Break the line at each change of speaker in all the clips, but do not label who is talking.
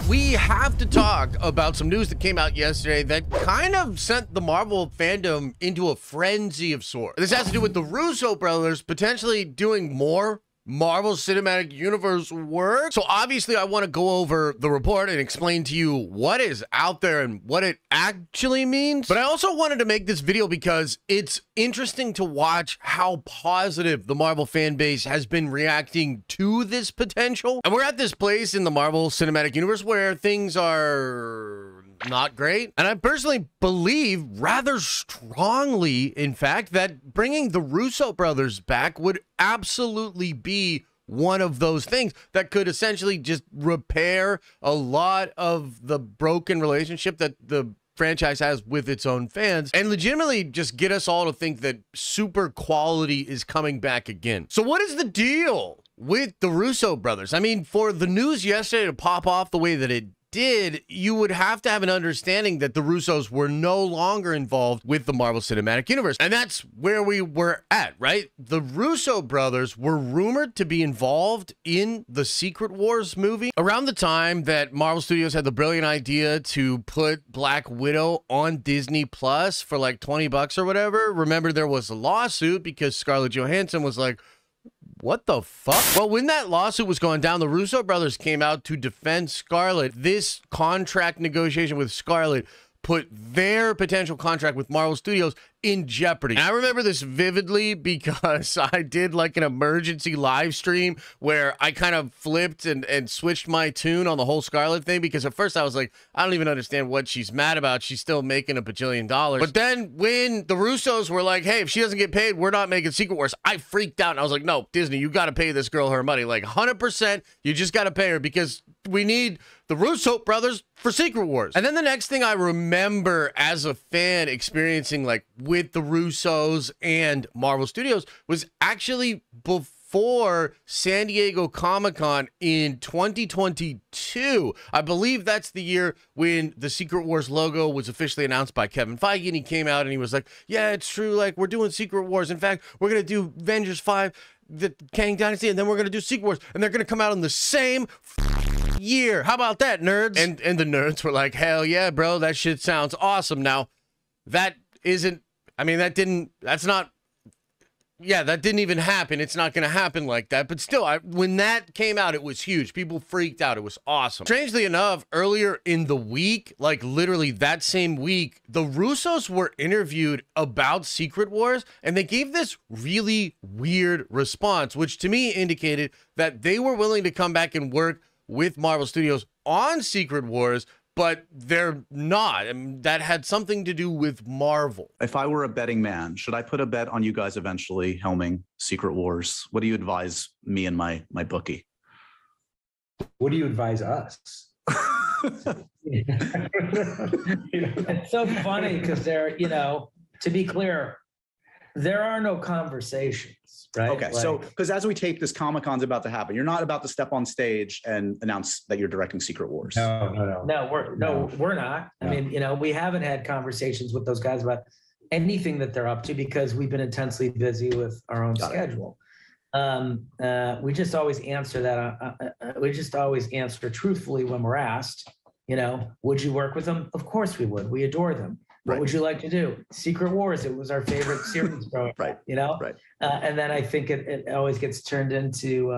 We have to talk about some news that came out yesterday that kind of sent the Marvel fandom into a frenzy of sorts. This has to do with the Russo brothers potentially doing more Marvel Cinematic Universe work. So obviously I want to go over the report and explain to you what is out there and what it actually means. But I also wanted to make this video because it's interesting to watch how positive the Marvel fan base has been reacting to this potential. And we're at this place in the Marvel Cinematic Universe where things are not great. And I personally believe rather strongly, in fact, that bringing the Russo brothers back would absolutely be one of those things that could essentially just repair a lot of the broken relationship that the franchise has with its own fans and legitimately just get us all to think that super quality is coming back again. So what is the deal with the Russo brothers? I mean, for the news yesterday to pop off the way that it did, you would have to have an understanding that the Russos were no longer involved with the Marvel Cinematic Universe. And that's where we were at, right? The Russo brothers were rumored to be involved in the Secret Wars movie around the time that Marvel Studios had the brilliant idea to put Black Widow on Disney Plus for like 20 bucks or whatever. Remember, there was a lawsuit because Scarlett Johansson was like, what the fuck? Well, when that lawsuit was going down, the Russo brothers came out to defend Scarlett. This contract negotiation with Scarlett put their potential contract with Marvel Studios in jeopardy. And I remember this vividly because I did like an emergency live stream where I kind of flipped and switched my tune on the whole Scarlett thing, because at first I was like, I don't even understand what she's mad about. She's still making $1 bajillion. But then when the Russos were like, hey, if she doesn't get paid, we're not making Secret Wars, I freaked out and I was like, no, Disney, you got to pay this girl her money. Like 100%, you just got to pay her because we need the Russo brothers for Secret Wars. And then the next thing I remember as a fan experiencing like with the Russos and Marvel Studios was actually before San Diego Comic-Con in 2022. I believe that's the year when the Secret Wars logo was officially announced by Kevin Feige, and he came out and he was like, yeah, it's true, like we're doing Secret Wars. In fact, we're gonna do Avengers 5, the Kang Dynasty, and then we're gonna do Secret Wars, and they're gonna come out in the same year. How about that, nerds? And the nerds were like, hell yeah, bro, that shit sounds awesome. Now, that isn't, I mean, that didn't even happen. It's not going to happen like that. But still, when that came out, it was huge. People freaked out. It was awesome. Strangely enough, earlier in the week, like literally that same week, the Russos were interviewed about Secret Wars, and they gave this really weird response, which to me indicated that they were willing to come back and work with Marvel Studios on Secret Wars, but they're not. I mean, that had something to do with Marvel.
If I were a betting man, should I put a bet on you guys eventually helming Secret Wars? What do you advise me and my bookie?
What do you advise us? It's so funny because there, to be clear, there are no conversations, right?
Okay, so because as we tape this, Comic-Con's about to happen. You're not about to step on stage and announce that you're directing Secret Wars.
No, we're not. I mean, we haven't had conversations with those guys about anything that they're up to because we've been intensely busy with our own schedule. We just always answer that. We just always answer truthfully when we're asked. Would you work with them? Of course we would. We adore them. What would you like to do? Secret Wars. It was our favorite series growing up, and then I think it always gets turned into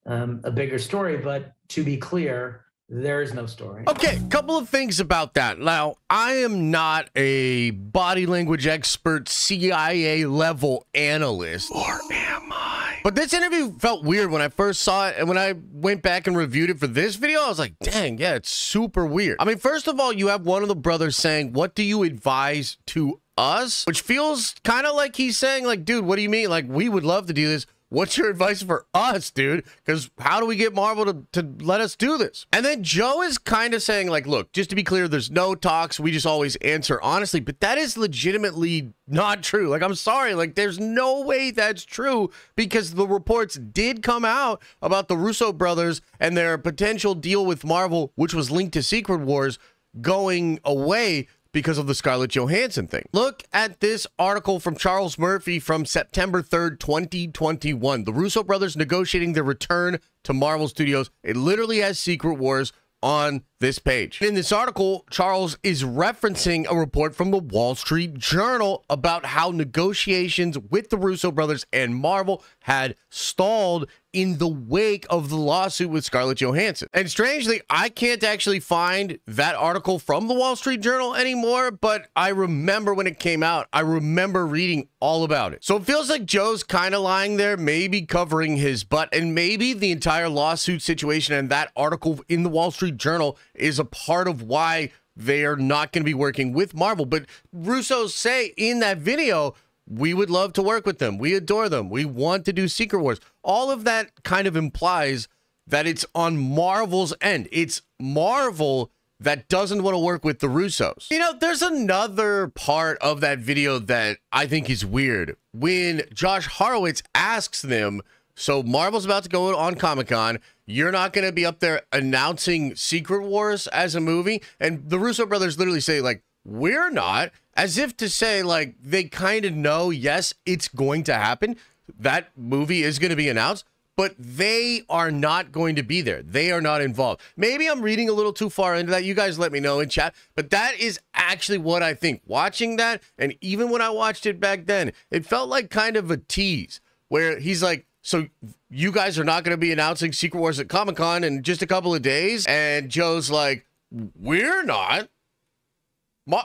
a bigger story. But to be clear, there is no story.
Okay, couple of things about that. Now, I am not a body language expert, CIA level analyst. Or am I? But this interview felt weird when I first saw it, and when I went back and reviewed it for this video, I was like, dang, yeah, it's super weird. I mean, first of all, you have one of the brothers saying, what do you advise to us? Which feels kind of like he's saying, like, dude, what do you mean? Like, we would love to do this. What's your advice for us, dude? Because how do we get Marvel to let us do this? And then Joe is kind of saying, like, look, just to be clear, there's no talks. We just always answer honestly. But that is legitimately not true. Like, I'm sorry. Like, there's no way that's true because the reports did come out about the Russo brothers and their potential deal with Marvel, which was linked to Secret Wars, going away because of the Scarlett Johansson thing. Look at this article from Charles Murphy from September 3rd, 2021. The Russo brothers negotiating their return to Marvel Studios. It literally has Secret Wars on this page. In this article, Charles is referencing a report from the Wall Street Journal about how negotiations with the Russo brothers and Marvel had stalled in the wake of the lawsuit with Scarlett Johansson. And strangely, I can't actually find that article from the Wall Street Journal anymore, but I remember when it came out, I remember reading all about it. So it feels like Joe's kind of lying there, maybe covering his butt, and maybe the entire lawsuit situation and that article in the Wall Street Journal is a part of why they are not going to be working with Marvel. But Russos say in that video, we would love to work with them. We adore them. We want to do Secret Wars. All of that kind of implies that it's on Marvel's end. It's Marvel that doesn't want to work with the Russos. You know, there's another part of that video that I think is weird. When Josh Horowitz asks them, so Marvel's about to go on Comic-Con, you're not going to be up there announcing Secret Wars as a movie? And the Russo brothers literally say, like, we're not, as if to say, like, they kind of know, yes, it's going to happen. That movie is going to be announced, but they are not going to be there. They are not involved. Maybe I'm reading a little too far into that. You guys let me know in chat, but that is actually what I think. Watching that, and even when I watched it back then, it felt like kind of a tease where he's like, so you guys are not going to be announcing Secret Wars at Comic-Con in just a couple of days? And Joe's like, we're not.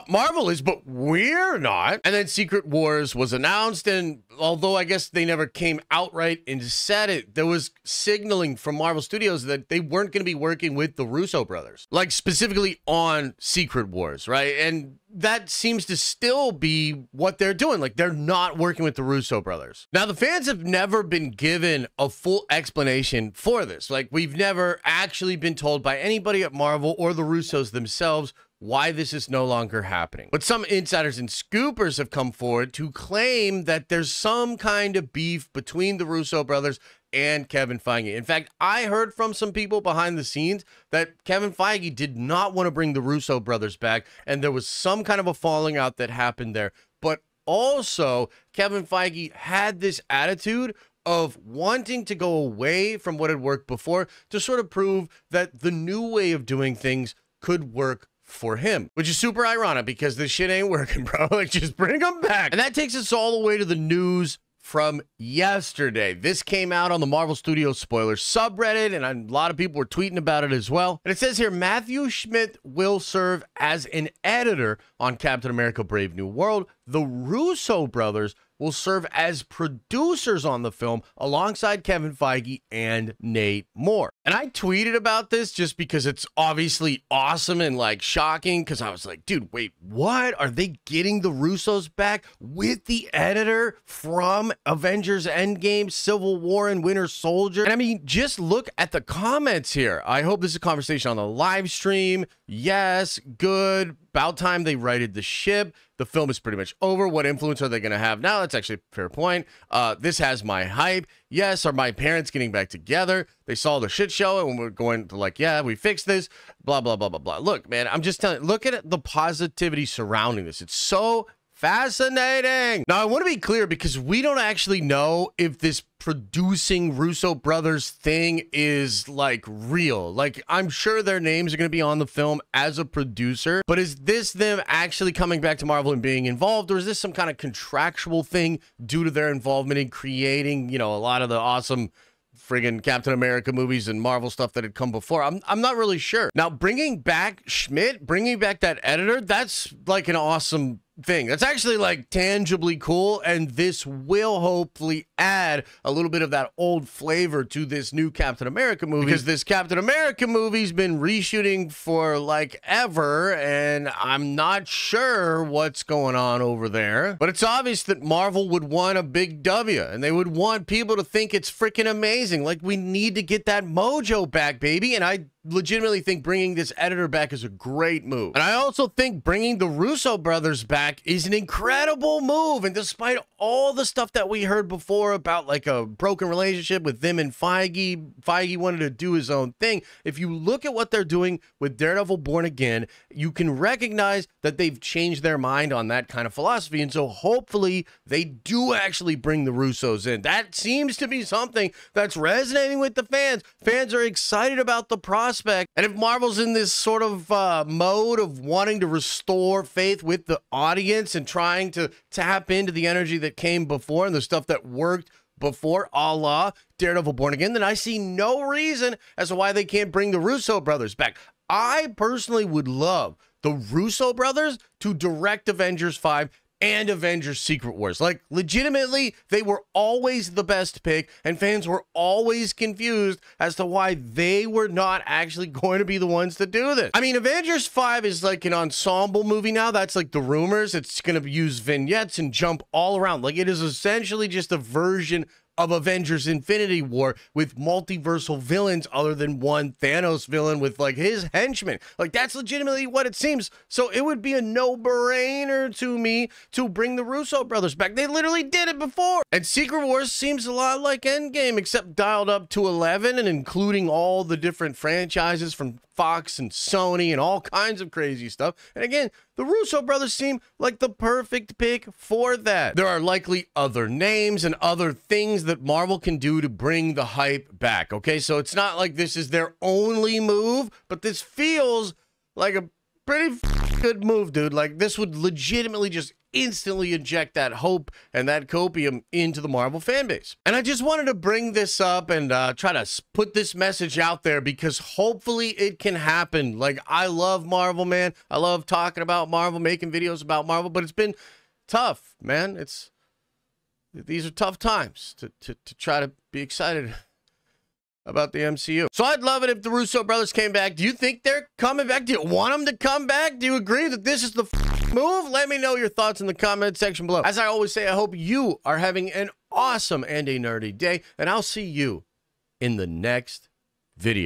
Marvel is, but we're not. And then Secret Wars was announced, and although I guess they never came outright and said it, there was signaling from Marvel Studios that they weren't going to be working with the Russo brothers, like specifically on Secret Wars, right? And that seems to still be what they're doing. Like, they're not working with the Russo brothers. Now, the fans have never been given a full explanation for this. Like, we've never actually been told by anybody at Marvel or the Russos themselves why this is no longer happening. But some insiders and scoopers have come forward to claim that there's some kind of beef between the Russo brothers and Kevin Feige. In fact, I heard from some people behind the scenes that Kevin Feige did not want to bring the Russo brothers back, and there was some kind of a falling out that happened there. But also, Kevin Feige had this attitude of wanting to go away from what had worked before to sort of prove that the new way of doing things could work for him, which is super ironic because this shit ain't working, bro. Like, just bring them back. And that takes us all the way to the news from yesterday. This came out on the Marvel Studios spoilers subreddit, and a lot of people were tweeting about it as well. And it says here, Matthew Schmidt will serve as an editor on Captain America: Brave New World. The Russo brothers will serve as producers on the film alongside Kevin Feige and Nate Moore. And I tweeted about this just because it's obviously awesome and like shocking, because I was like, dude, wait, what? Are they getting the Russos back with the editor from Avengers Endgame, Civil War, and Winter Soldier? And I mean, just look at the comments here. I hope this is a conversation on the live stream. Yes, good. About time they righted the ship. The film is pretty much over. What influence are they going to have now? That's actually a fair point. This has my hype. Yes, are my parents getting back together? They saw the shit show and we're going to like, yeah, we fixed this, blah, blah, blah, blah, blah. Look, man, I'm just telling you, look at the positivity surrounding this. It's so fascinating. Now, I want to be clear because we don't actually know if this producing Russo brothers thing is like real. Like, I'm sure their names are going to be on the film as a producer, but is this them actually coming back to Marvel and being involved, or is this some kind of contractual thing due to their involvement in creating, you know, a lot of the awesome friggin' Captain America movies and Marvel stuff that had come before? I'm not really sure. Now, bringing back Schmidt, bringing back that editor, that's like an awesome thing. That's actually like tangibly cool, and this will hopefully add a little bit of that old flavor to this new Captain America movie, because this Captain America movie's been reshooting for like ever, and I'm not sure what's going on over there, but it's obvious that Marvel would want a big W, and they would want people to think it's freaking amazing. Like, we need to get that mojo back, baby, and I legitimately think bringing this editor back is a great move. And I also think bringing the Russo brothers back is an incredible move. And despite all the stuff that we heard before about like a broken relationship with them and Feige, Feige wanted to do his own thing. If you look at what they're doing with Daredevil Born Again, you can recognize that they've changed their mind on that kind of philosophy. And so hopefully they do actually bring the Russos in. That seems to be something that's resonating with the fans. Fans are excited about the process prospect. And if Marvel's in this sort of mode of wanting to restore faith with the audience and trying to tap into the energy that came before and the stuff that worked before, a la Daredevil Born Again, then I see no reason as to why they can't bring the Russo brothers back. I personally would love the Russo brothers to direct Avengers 5 and Avengers Secret Wars. Like, legitimately, they were always the best pick, and fans were always confused as to why they were not actually going to be the ones to do this. I mean, Avengers 5 is like an ensemble movie now. That's like the rumors. It's going to use vignettes and jump all around. Like, it is essentially just a version of Avengers Infinity War with multiversal villains other than one Thanos villain with like his henchmen. Like, that's legitimately what it seems. So it would be a no-brainer to me to bring the Russo brothers back. They literally did it before. And Secret Wars seems a lot like Endgame, except dialed up to 11 and including all the different franchises from Fox and Sony and all kinds of crazy stuff. And again, the Russo brothers seem like the perfect pick for that. There are likely other names and other things that Marvel can do to bring the hype back, okay? So it's not like this is their only move, but this feels like a pretty good move, dude. Like, this would legitimately just instantly inject that hope and that copium into the Marvel fan base. And I just wanted to bring this up and try to put this message out there because hopefully it can happen. Like, I love Marvel, man. I love talking about Marvel, making videos about Marvel, but it's been tough, man. These are tough times to try to be excited about the MCU. So I'd love it if the Russo brothers came back. Do you think they're coming back? Do you want them to come back? Do you agree that this is the move? Let me know your thoughts in the comment section below. As I always say, I hope you are having an awesome and a nerdy day, and I'll see you in the next video.